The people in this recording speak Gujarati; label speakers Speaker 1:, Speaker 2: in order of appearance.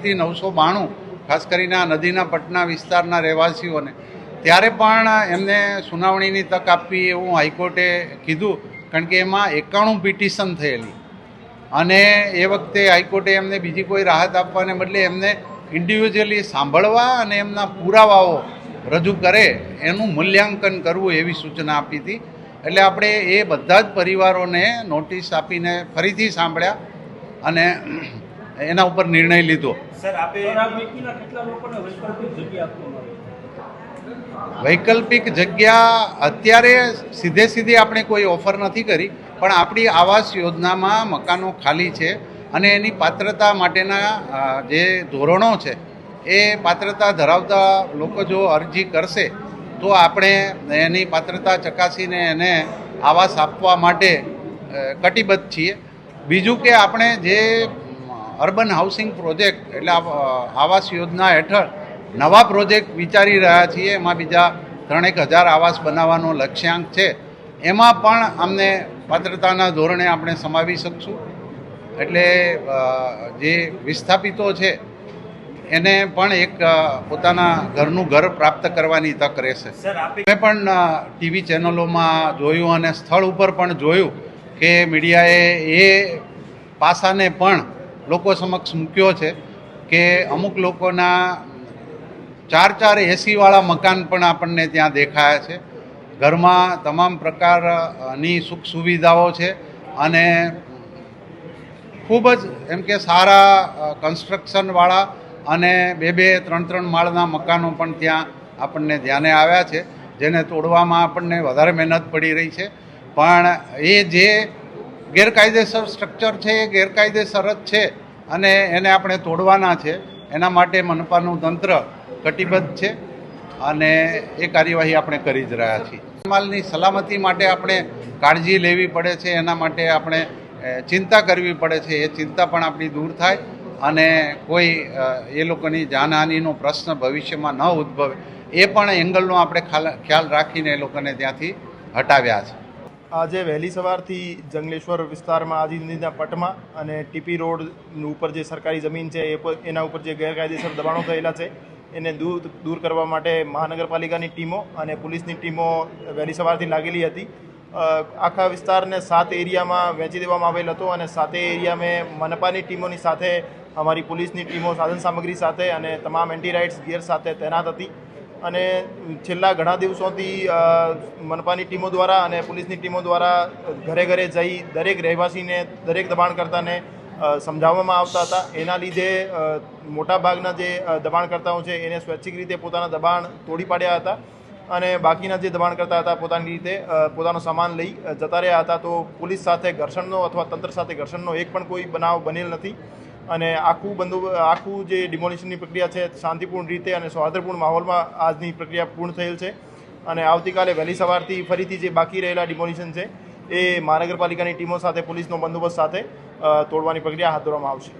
Speaker 1: થી 992 ખાસ કરીને આ નદીના પટના વિસ્તારના રહેવાસીઓને, ત્યારે પણ એમને સુનાવણીની તક આપવી એવું હાઈકોર્ટે કીધું, કારણ કે એમાં 91 પિટિશન થયેલી અને એ વખતે હાઈકોર્ટે એમને બીજી કોઈ રાહત આપવાને બદલે એમને ઇન્ડિવિજ્યુઅલી સાંભળવા અને એમના પુરાવાઓ રજૂ કરે એનું મૂલ્યાંકન કરવું એવી સૂચના આપી હતી. એટલે આપણે એ બધા જ પરિવારોને નોટિસ આપીને ફરીથી સાંભળ્યા અને એના ઉપર નિર્ણય લીધો. વૈકલ્પિક જગ્યા અત્યારે સીધી આપણે કોઈ ઓફર નથી કરી, પણ આપણી આવાસ યોજનામાં મકાનો ખાલી છે અને એની પાત્રતા માટેના જે ધોરણો છે એ પાત્રતા ધરાવતા લોકો જો અરજી કરશે તો આપણે એની પાત્રતા ચકાસીને એને આવાસ આપવા માટે કટિબદ્ધ છીએ. બીજું કે આપણે જે અર્બન હાઉસિંગ પ્રોજેક્ટ એટલે આવાસ યોજના હેઠળ નવા પ્રોજેક્ટ વિચારી રહ્યા છીએ, એમાં બીજા 3,000 આવાસ બનાવવાનો લક્ષ્યાંક છે. એમાં પણ અમને પાત્રતાના ધોરણે આપણે સમાવી શકશું. એટલે જે વિસ્થાપિતો છે એને પણ એક પોતાના ઘરનું ઘર પ્રાપ્ત કરવાની તક રહેશે. મેં પણ ટીવી ચેનલોમાં જોયું અને સ્થળ ઉપર પણ જોયું કે મીડિયાએ એ પાસાને પણ લોકો સમક્ષ મૂક્યો છે કે અમુક લોકોના 4 એસીવાળા મકાન પણ આપણને ત્યાં દેખાયા છે. ઘરમાં તમામ પ્રકારની સુખ સુવિધાઓ છે અને ખૂબ જ એમ કે સારા કન્સ્ટ્રક્શનવાળા અને 2-3 માળના મકાનો પણ ત્યાં આપણને ધ્યાને આવ્યા છે, જેને તોડવામાં આપણને વધારે મહેનત પડી રહી છે. પણ એ જે ગેરકાયદેસર સ્ટ્રક્ચર છે એ ગેરકાયદેસર જ છે અને એને આપણે તોડવાના છે. એના માટે મનપાનું તંત્ર કટિબદ્ધ છે અને એ કાર્યવાહી આપણે કરી જ રહ્યા છીએ. માલની સલામતી માટે આપણે કાળજી લેવી પડે છે, એના માટે આપણે ચિંતા કરવી પડે છે. એ ચિંતા પણ આપણી દૂર થાય અને કોઈ એ લોકોની જાનહાનિનો પ્રશ્ન ભવિષ્યમાં ન ઉદ્ભવે એ પણ એંગલનો આપણે ખ્યાલ રાખીને એ લોકોને ત્યાંથી હટાવ્યા છે.
Speaker 2: આજે વહેલી સવારથી જંગલેશ્વર વિસ્તારમાં આજી નદીના પટમાં અને ટીપી રોડ ઉપર જે સરકારી જમીન છે એના ઉપર જે ગેરકાયદેસર દબાણો થયેલા છે એને દૂર કરવા માટે મહાનગરપાલિકાની ટીમો અને પોલીસની ટીમો વહેલી સવારથી લાગેલી હતી. આખા વિસ્તારને 7 એરિયામાં વહેંચી દેવામાં આવેલ હતો અને 7 એરિયામાં મનપાની ટીમોની સાથે અમારી પોલીસની ટીમો સાધન સામગ્રી સાથે અને તમામ એન્ટી રાઇટ્સ ગિયર સાથે તૈનાત હતી. અને છેલ્લા ઘણા દિવસોથી મનપાની ટીમો દ્વારા અને પોલીસની ટીમો દ્વારા ઘરે ઘરે જઈ દરેક રહેવાસીને, દરેક દબાણકર્તાને સમજાવવામાં આવતા હતા. એના લીધે મોટાભાગના જે દબાણકર્તાઓ છે એને સ્વૈચ્છિક રીતે પોતાના દબાણ તોડી પાડ્યા હતા અને બાકીના જે દબાણકર્તા હતા પોતાની રીતે પોતાનો સામાન લઈ જતા રહ્યા હતા. તો પોલીસ સાથે ઘર્ષણનો અથવા તંત્ર સાથે ઘર્ષણનો એક પણ કોઈ બનાવ બનેલ નથી અને આખું જે ડિમોલિશનની પ્રક્રિયા છે શાંતિપૂર્ણ રીતે અને સૌહાર્દપૂર્ણ માહોલમાં આજની પ્રક્રિયા પૂર્ણ થયેલ છે અને આવતીકાલે વહેલી સવારથી ફરીથી જે બાકી રહેલા ડિમોલિશન છે એ મહાનગરપાલિકાની ટીમો સાથે પોલીસનો બંદોબસ્ત સાથે તોડવાની પ્રક્રિયા હાથ ધરવામાં આવશે.